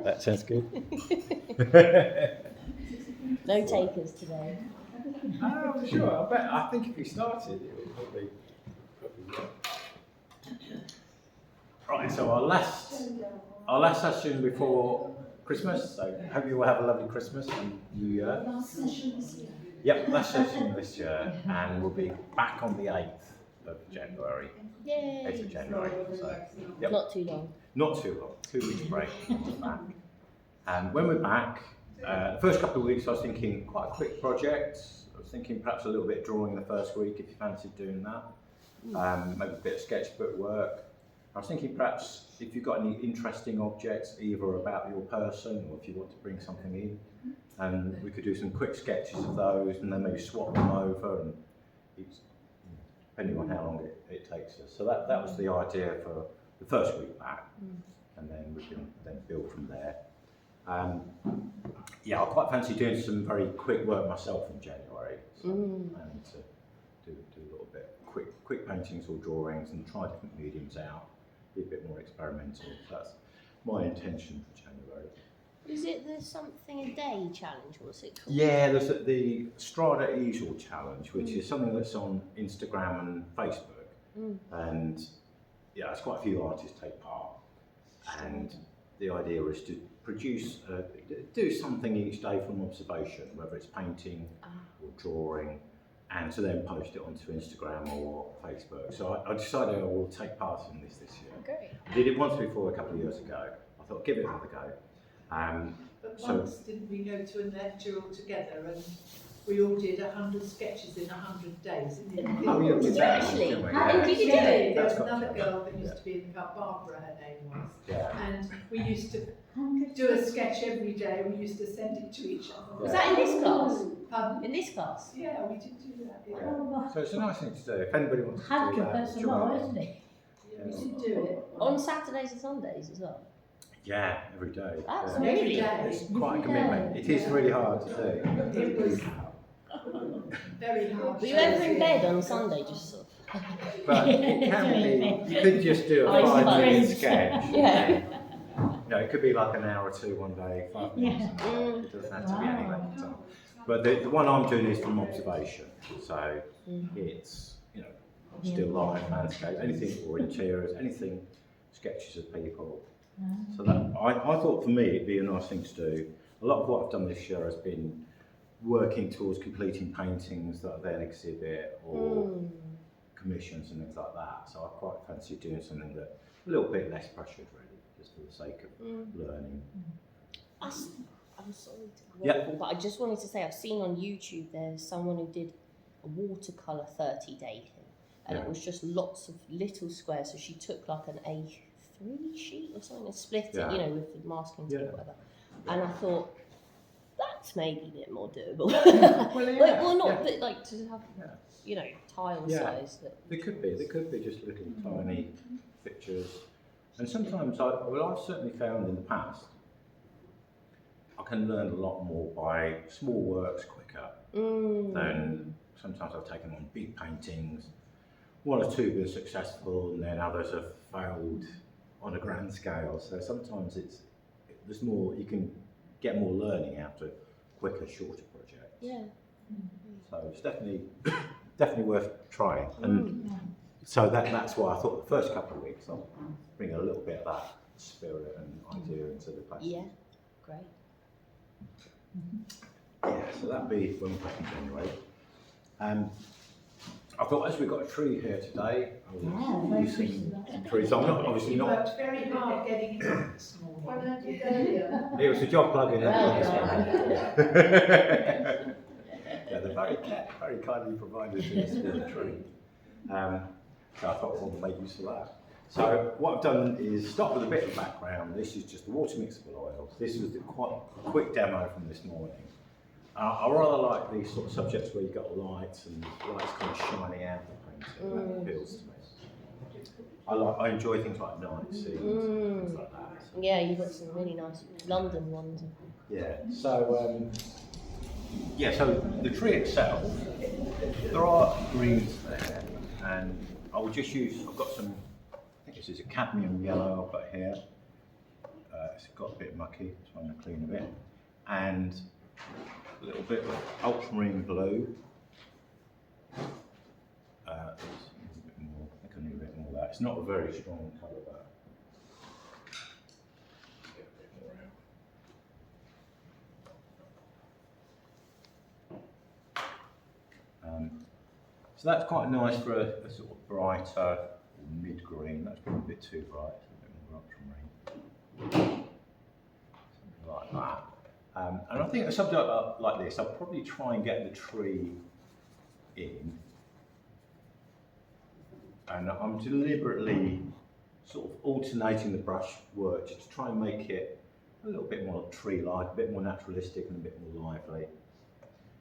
That sounds good. No takers today. I'm sure. I think if we started, it would probably work. Right, so our last session before Christmas. So hope you all have a lovely Christmas and New Year. Last session this year. Yep, last session this year, and we'll be back on the 8th of January. Yay! 8th of January. So, yep. Not too long. Not too long. 2 weeks break. And we're back. And when we're back, the first couple of weeks I was thinking quite a quick project. I was thinking perhaps a little bit of drawing the first week if you fancied doing that. Maybe a bit of sketchbook work. I was thinking perhaps if you've got any interesting objects, either about your person or if you want to bring something in, and we could do some quick sketches of those and then maybe swap them over, and depending on how long it takes us. So that was the idea for the first week back, and then we can then build from there. Yeah, I quite fancy doing some very quick work myself in January, so, and to do a little bit quick paintings or drawings and try different mediums out, be a bit more experimental. So that's my intention for January. Is it the something a day challenge? What's it called? Yeah, there's the Strada Easel Challenge, which is something that's on Instagram and Facebook, and yeah, it's quite a few artists take part, and the idea is to produce, do something each day from observation, whether it's painting or drawing, and to then post it onto Instagram or Facebook. So I decided I will take part in this year. Great. I did it once before a couple of years ago. I thought, give it another go. But once didn't we go to a lecture all together and we all did 100 sketches in 100 days? Oh, yeah, Did you actually? How did you do it? There was another girl that used to be in the cup, Barbara her name was, and we used to do a sketch every day and we used to send it to each other. Was that in this class? Pardon? In this class? Yeah, we did do that. Yeah. Yeah. So it's a nice thing to do. If anybody wants to do Had that, professor join Moore, in. isn't he? Yeah, we did do it. On Saturdays and Sundays as well? Yeah, every day. That's yeah. Every really day. It's quite a commitment. It is really hard to do. It was very hard. Were you ever in bed on Sunday just sort of? But it can be, you could just do a I 5-minute suppose. sketch. Yeah. No, it could be like an hour or two one day, 5 minutes. It doesn't have to be any length of time. But the one I'm doing is from observation. So it's, still life, landscape, anything, or interiors, anything, sketches of people. So that I thought for me it'd be a nice thing to do. A lot of what I've done this year has been working towards completing paintings that I then exhibit or commissions and things like that. So I quite fancy doing something that a little bit less pressured, really, just for the sake of learning. I'm sorry to waffle, but I just wanted to say I've seen on YouTube there's someone who did a watercolour 30-day thing, and it was just lots of little squares. So she took like an A3 sheet or something and split it, with the masking tape or whatever. And I thought that's maybe a bit more doable. Well, not but like to have tile size. There could be just little tiny pictures, and sometimes I've certainly found in the past I can learn a lot more by small works quicker than sometimes I've taken on big paintings. One or two have been successful, and then others have failed on a grand scale. So sometimes there's more, you can get more learning out of quicker, shorter projects. Yeah. So it's definitely worth trying. And so that's why I thought the first couple of weeks I'll bring a little bit of that spirit and idea into the class. Yeah, great. Yeah, so that'd be when we're back in January. I thought as we've got a tree here today, I'll use some trees. I'm not obviously You not. worked very hard getting it up this morning. Why don't you go here? It was a job plugging in. Yeah, They're very kindly provided us with a tree. So I thought I wanted to make use of that. So what I've done is start with a bit of background. This is just the water mixable oil. This was the quite quick demo from this morning. I rather like these sort of subjects where you've got lights and lights kind of shining out of the painting. That appeals to me. I enjoy things like night scenes and things like that. So. Yeah, you've got some really nice London ones. Yeah. So so the tree itself, there are greens there, and I will just use. I've got some. I think this is a cadmium yellow I've got here. it's got a bit mucky, so I'm going to clean a bit. And a little bit of ultramarine blue. A little bit more, I think I need a bit more of that. It's not a very strong colour, but get a bit more out. So that's quite nice for a sort of brighter mid-green. That's probably a bit too bright, a bit more ultramarine. Something like that. And I think a subject like this, I'll probably try and get the tree in. And I'm deliberately sort of alternating the brush work just to try and make it a little bit more tree-like, a bit more naturalistic and a bit more lively.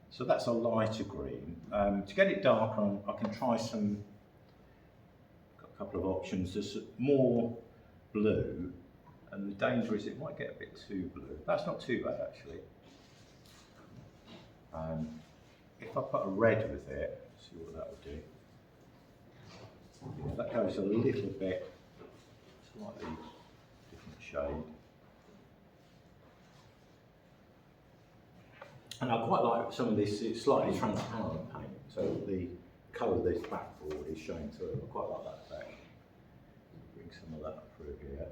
So that's a lighter green. To get it darker, I can try some, got a couple of options. There's more blue, and the danger is it might get a bit too blue. That's not too bad actually. If I put a red with it, see what that would do. Yeah, that goes a little bit, slightly different shade. And I quite like some of this, it's slightly transparent paint, so the colour of this backboard is showing through. I quite like that effect. Bring some of that through here.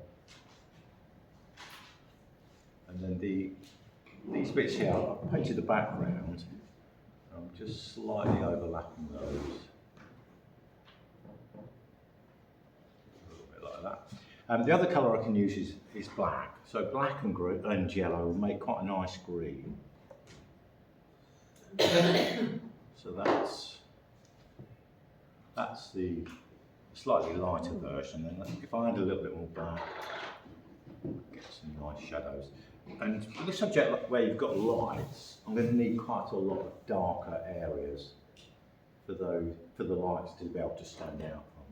And then these bits here, I've painted the background. I'm just slightly overlapping those. A little bit like that. The other colour I can use is black. So black and yellow will make quite a nice green. So that's the slightly lighter version. Then if I add a little bit more black, get some nice shadows. And for this subject where you've got lights, I'm going to need quite a lot of darker areas for the lights to be able to stand out from.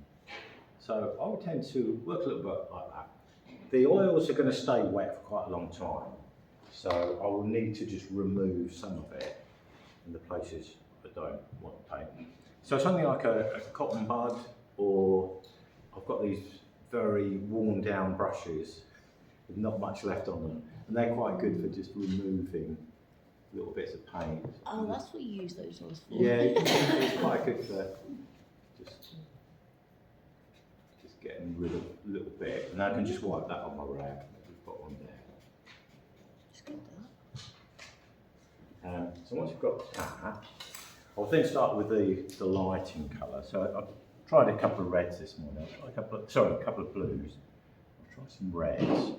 So I would tend to work a little bit like that. The oils are going to stay wet for quite a long time, so I will need to just remove some of it in the places I don't want to paint. So something like a cotton bud, or I've got these very worn down brushes with not much left on them, and they're quite good for just removing little bits of paint. Oh, that's what you use those ones for. Yeah, it's quite good for just getting rid of a little bit, and I can just wipe that on my rag. We've got one there. Just get that. So once you've got that, I'll then start with the lighting colour. So I've tried a couple of reds this morning. I've tried a couple of blues. I'll try some reds.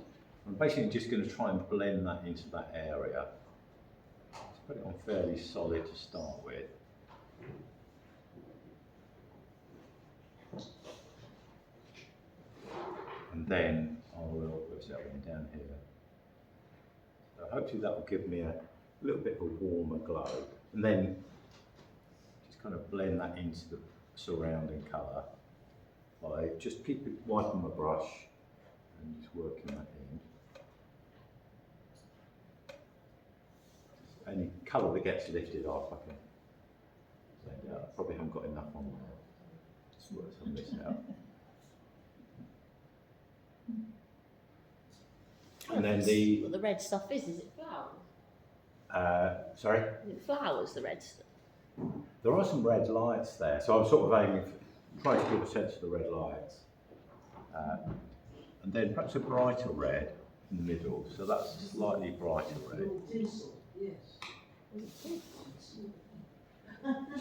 I'm basically just going to try and blend that into that area. Let's put it on fairly solid to start with. And then I'll put that one down here. So hopefully that will give me a little bit of a warmer glow. And then just kind of blend that into the surrounding colour. I just keep wiping my brush and just working that in. Any colour that gets lifted off, I can blend out. I probably haven't got enough on there. Let's work some of this out. And then What the red stuff is it flowers? Sorry? Is it flowers, the red stuff? There are some red lights there, so I'm sort of aiming for, trying to give a sense of the red lights. And then perhaps a brighter red in the middle, so that's a slightly brighter red. It's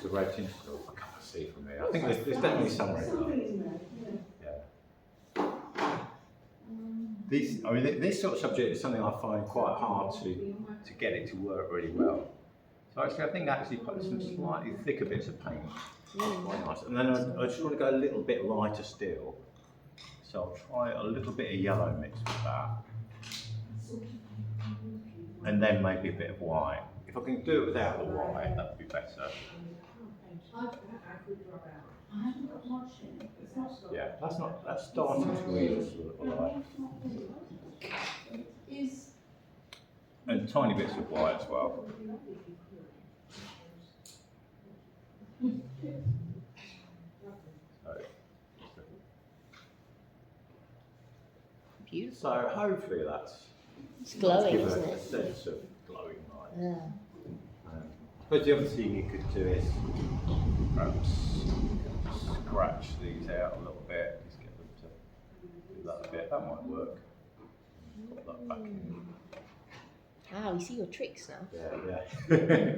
a red tinsel, I can't see from here. I think there's definitely some red lights. Yeah. This sort of subject is something I find quite hard to get it to work really well. So actually, I think actually putting some slightly thicker bits of paint is quite nice. And then I just want to go a little bit lighter still. So I'll try a little bit of yellow mixed with that. And then maybe a bit of white. If I can do it without the white, that would be better. Yeah, that's starting to read a little light. And tiny bits of white as well. Beautiful. So hopefully that's It's glowing, give isn't a it? sense of glowing light. Yeah. But the other thing you could do is perhaps scratch these out a little bit, just get them to do that a bit. That might work. Put that back in. Ah, we see your tricks now. Yeah.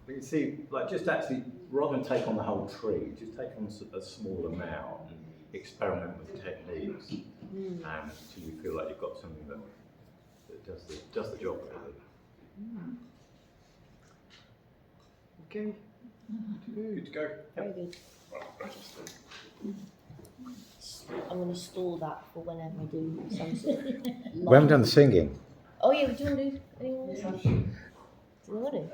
You can see, like, just actually, rather than take on the whole tree, just take on a small amount and experiment with techniques until you feel like you've got something that does the job really. Okay. Good. Go. Very good. I'm going to store that for whenever I do some sort of We haven't done the singing. Oh yeah, do you want to do any more? Do you want to? Recorded.